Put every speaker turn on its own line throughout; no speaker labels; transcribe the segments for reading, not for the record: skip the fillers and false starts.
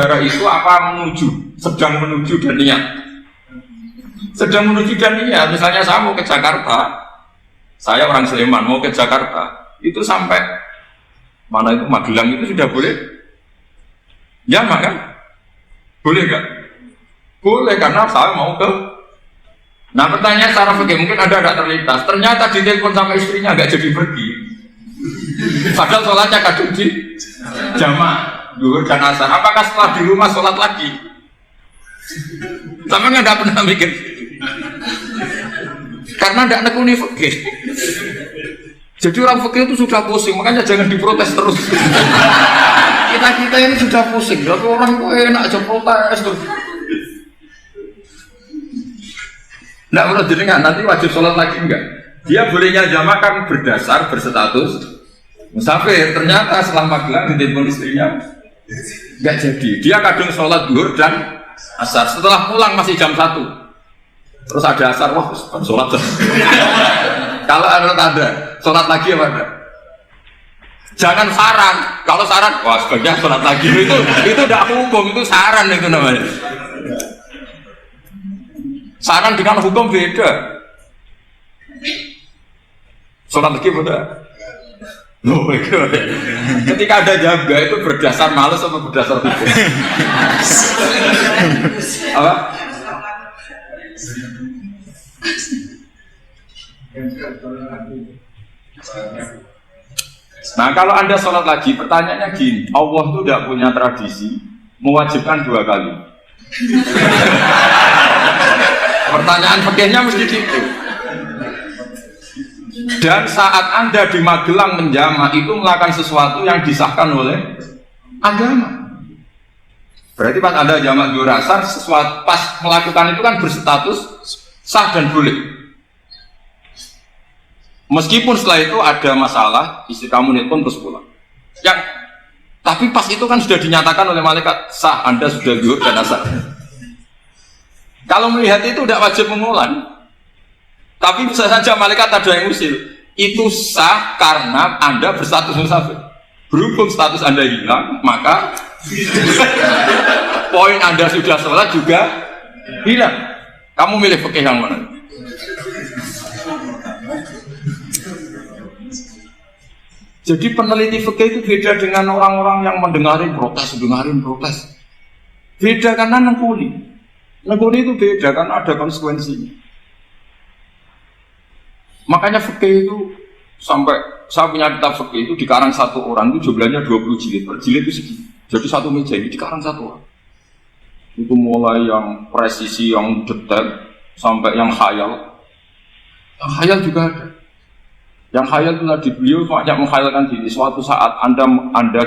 bandara itu apa menuju, sedang menuju dan niat. Sedang menuju dan niat, misalnya saya mau ke Jakarta, saya orang Sleman mau ke Jakarta, itu sampai mana itu Magelang itu sudah boleh? Ya kan? Boleh nggak? Boleh karena saya mau ke. Nah pertanyaan secara fikih mungkin ada agak terlintas. Ternyata ditelepon sama istrinya nggak jadi pergi. Padahal sholatnya kadung di jamaah zuhur dan asar. Apakah setelah di rumah sholat lagi? Sama nggak pernah mikir. Karena tidak nekuni fikih. Jadi orang fikih itu sudah pusing, makanya jangan diprotes terus. Kita ini sudah pusing, tapi orang itu enak aja protes terus. Tidak menurut jenengan nanti wajib sholat lagi enggak? Dia bolehnya jamaah kan berdasar berstatus musafir. Ternyata setelah Magelang ditelepon istrinya enggak jadi. Dia kadung sholat zuhur dan asar. Setelah pulang masih jam 1. Terus ada asar, wah sholat. Kalau ada sholat lagi apa enggak? Jangan saran. Kalau saran, wah sebaiknya sholat lagi. Itu tidak hukum, itu saran itu namanya. Saran dengan hukum beda. Sholat lagi beda. Loh, ketika ada jaga itu berdasar malas atau berdasar hukum? Apa? Nah kalau Anda sholat lagi, pertanyaannya gini, Allah itu tidak punya tradisi mewajibkan 2 kali. Pertanyaan fikihnya mesti gitu. Dan saat Anda di Magelang menjama itu melakukan sesuatu yang disahkan oleh agama. Berarti pas Anda jamak zuhur asar, sesuatu pas melakukan itu kan berstatus sah dan boleh. Meskipun setelah itu ada masalah, istri kamu nelpon terus pulang. Tapi pas itu kan sudah dinyatakan oleh malaikat sah, Anda sudah zuhur dan asar. Kalau melihat itu tidak wajib mengulang. Tapi bisa saja malaikat ada yang usil. Itu sah karena Anda berstatus musafir. Berhubung status Anda hilang, maka poin Anda sudah sholat juga hilang. Kamu milih fikih yang mana? Jadi peneliti fikih itu beda dengan orang-orang yang mendengarin protes. Beda karena nengkuni. Nengkuni itu beda karena ada konsekuensinya. Makanya fikih itu sampai saya punya kitab fikih itu dikarang satu orang itu jumlahnya 20 jilid. Per jilid itu segini. Jadi satu meja ini dikarang satu orang. Itu mulai yang presisi, yang detail sampai yang khayal. Yang khayal juga ada. Yang khayal itu tadi beliau banyak menghayalkan diri. Suatu saat Anda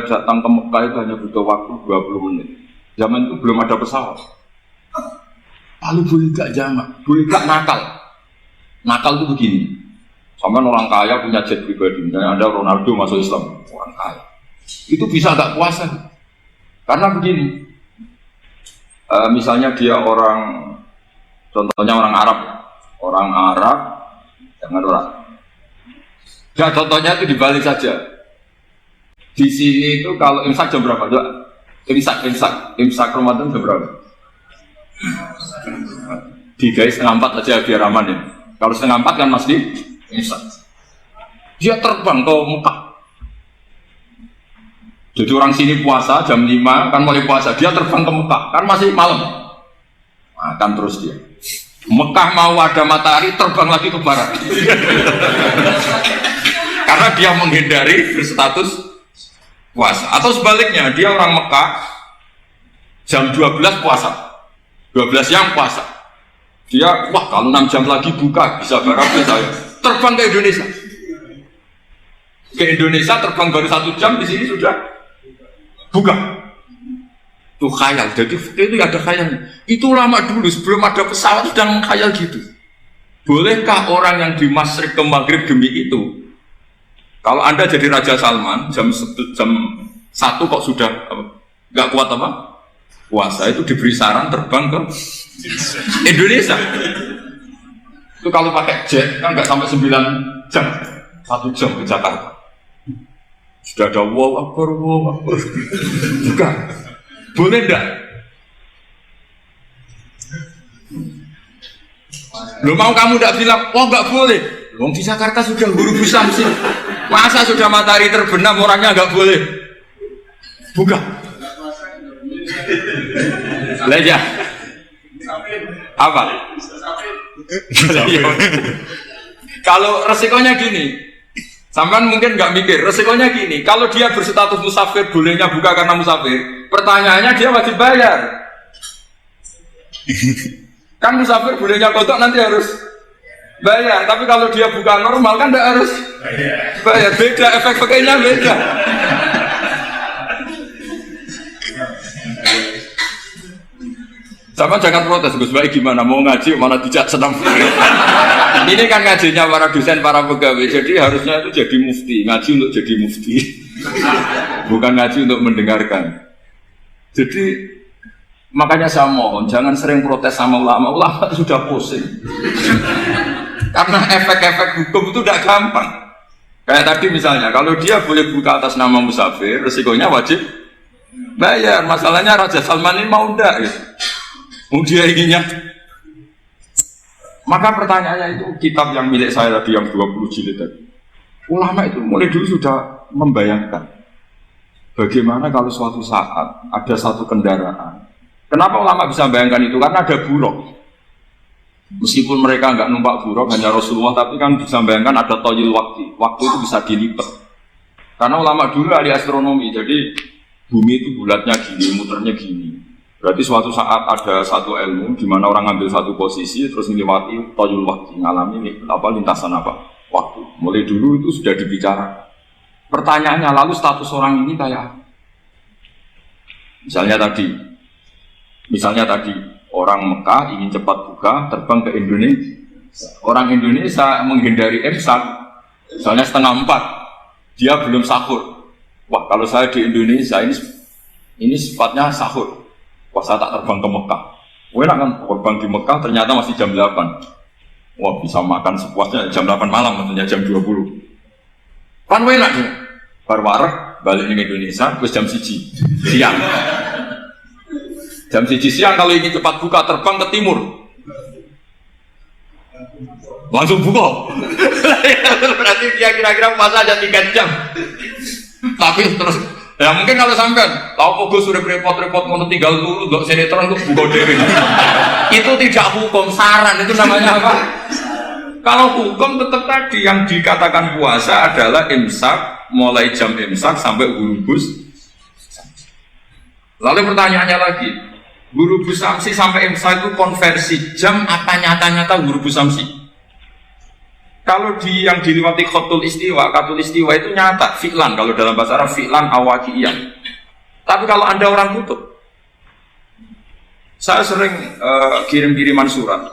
datang ke Mekah itu hanya butuh waktu 20 menit. Zaman itu belum ada pesawat. Lalu boleh gak jamak? Boleh gak nakal? Nakal itu begini. Sama orang kaya punya jet pribadi. Misalnya Anda Ronaldo masuk Islam, orang kaya. Itu bisa gak puasa? Karena begini. Misalnya dia orang, contohnya orang Arab. Orang Arab, jangan orang. Ya contohnya itu dibalik saja. Di sini itu kalau imsak jam berapa? Imsak Ramadan jam berapa? 3:30 aja biar aman ya. Kalau 3:30 kan masih imsak. Dia terbang ke Mekah. Jadi orang sini puasa jam 5 kan mulai puasa. Dia terbang ke Mekah kan masih malam. Makan terus dia. Mekah mau ada matahari terbang lagi ke barat. Karena dia menghindari berstatus puasa. Atau sebaliknya, dia orang Mekah jam 12 puasa. 12 siang puasa. Dia, wah kalau 6 jam lagi buka, bisa barangkali saya terbang ke Indonesia. Ke Indonesia terbang baru 1 jam, di sini sudah buka. Itu khayal, jadi itu ada khayalnya. Itu lama dulu, sebelum ada pesawat sudah mengkhayal gitu. Bolehkah orang yang di Masyrik ke Maghrib demi itu? Kalau Anda jadi Raja Salman, jam 1 kok sudah nggak kuat apa? Puasa itu diberi saran terbang ke Indonesia. Itu kalau pakai jet kan nggak sampai 9 jam, 1 jam ke Jakarta. Sudah ada wow akbar. Bukan. Boleh enggak? Lo mau kamu enggak bilang, oh enggak boleh. Wong di Jakarta sudah huruf Samsi. Masa sudah matahari terbenam orangnya enggak boleh? Buka. Leja. Apa? Kalau resikonya gini, sampean mungkin nggak mikir, resikonya gini, kalau dia berstatus musafir, bolehnya buka karena musafir, pertanyaannya dia wajib bayar. Kan musafir bolehnya kodok nanti harus bayar, tapi kalau dia buka normal kan tidak harus bayar, beda, efek-efeknya beda. Sama jangan protes, Gus Baik gimana mau ngaji mana tidak senang. Ini kan ngajinya para dosen, para pegawai, jadi harusnya itu jadi mufti, ngaji untuk jadi mufti, bukan ngaji untuk mendengarkan. Jadi makanya saya mohon jangan sering protes sama ulama, ulama sudah pusing. Karena efek-efek hukum itu tidak gampang. Kayak tadi misalnya, kalau dia boleh buka atas nama musafir, resikonya wajib bayar. Masalahnya Raja Salman ini mau enggak gitu. Dia inginnya. Maka pertanyaannya itu kitab yang milik saya tadi yang 20 jilid tadi. Ulama itu mulai dulu sudah membayangkan bagaimana kalau suatu saat ada satu kendaraan. Kenapa ulama bisa membayangkan itu? Karena ada buruk. Meskipun mereka nggak numpak buruk, hanya Rasulullah, tapi kan bisa membayangkan ada toyil waktu. Waktu itu bisa dilipat. Karena ulama dulu ahli astronomi, jadi bumi itu bulatnya gini, muternya gini. Berarti suatu saat ada satu ilmu di mana orang ambil satu posisi terus melewati toyul waktu, ngalami lintasan waktu. Mulai dulu itu sudah dibicarakan. Pertanyaannya lalu status orang ini kayak misalnya tadi orang Mekah ingin cepat buka terbang ke Indonesia. Orang Indonesia menghindari imsak, misalnya 3:30, dia belum sahur. Wah, kalau saya di Indonesia ini sifatnya sahur. Wah, saya tak terbang ke Mekah. Enak kan, terbang di Mekah ternyata masih jam 8. Wah, bisa makan sepuasnya jam 8 malam, maksudnya jam 20. Kan enak nih. Barwarek balik ke Indonesia, terus jam 1 siang. Jam 1 siang kalau ingin cepat buka terbang ke timur. Langsung buka. Berarti dia kira-kira masa aja 3 jam. Tapi terus ya mungkin kalau sampean tahu Gus sudah repot-repot mau tinggal dulu untuk sinetron untuk buka diri. Itu tidak hukum, saran itu namanya apa? Kalau hukum tetap tadi yang dikatakan puasa adalah imsak, mulai jam imsak sampai hurubus. Lalu pertanyaannya lagi, hurubus samsi sampai imsak itu konversi jam apa nyata-nyata hurubus samsi? Kalau yang dilewati katul istiwa itu nyata, fi'lan, kalau dalam bahasa Arab fi'lan awakiyah. Tapi kalau Anda orang kutub, saya sering kirim-kiriman surat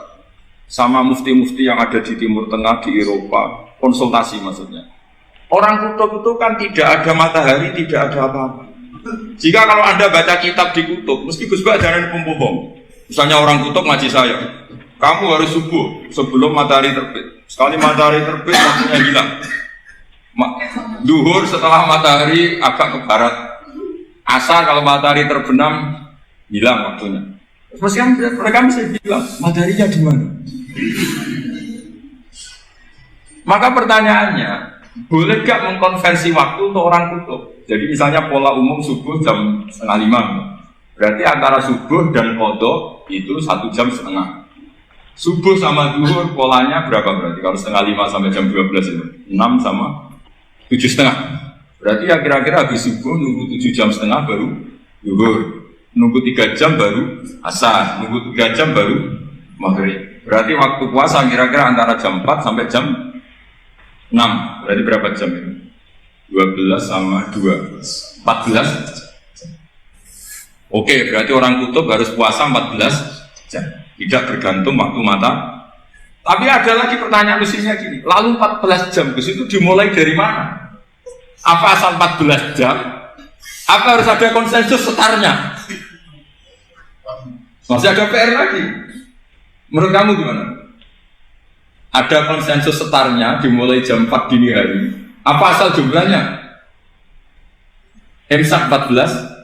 sama mufti-mufti yang ada di Timur Tengah, di Eropa, konsultasi maksudnya. Orang kutub itu kan tidak ada matahari, tidak ada apa-apa. Jika kalau Anda baca kitab di kutub, mesti Gus Bak jangan pembohong. Misalnya orang kutub ngaji saya, kamu harus subuh sebelum matahari terbit. Sekali matahari terbit, waktunya hilang. Duhur setelah matahari agak ke barat. Asar kalau matahari terbenam, hilang waktunya. Meskipun mereka bisa bilang, mataharinya di mana? Maka pertanyaannya, boleh gak mengkonversi waktu untuk orang kutub? Jadi misalnya pola umum subuh jam 4:30. Berarti antara subuh dan qadha itu 1,5 jam. Subuh sama duhur polanya berapa berarti? Kalau 4:30 sampai jam 12 itu 6 sama 7,5. Berarti ya kira-kira habis subuh nunggu 7,5 jam baru duhur, nunggu 3 jam baru asar, nunggu 3 jam baru maghrib. Berarti waktu puasa kira-kira antara jam 4 sampai jam 6. Berarti berapa jam itu? 12 sama 2 14. Oke, berarti orang kutub harus puasa 14 jam. Tidak bergantung waktu mata. Tapi ada lagi pertanyaan lucunya gini, lalu 14 jam itu dimulai dari mana? Apa asal 14 jam? Apa harus ada konsensus setarnya? Masih ada PR lagi. Menurut kamu gimana? Ada konsensus setarnya dimulai jam 4 dini hari. Apa asal jumlahnya? Imsak 14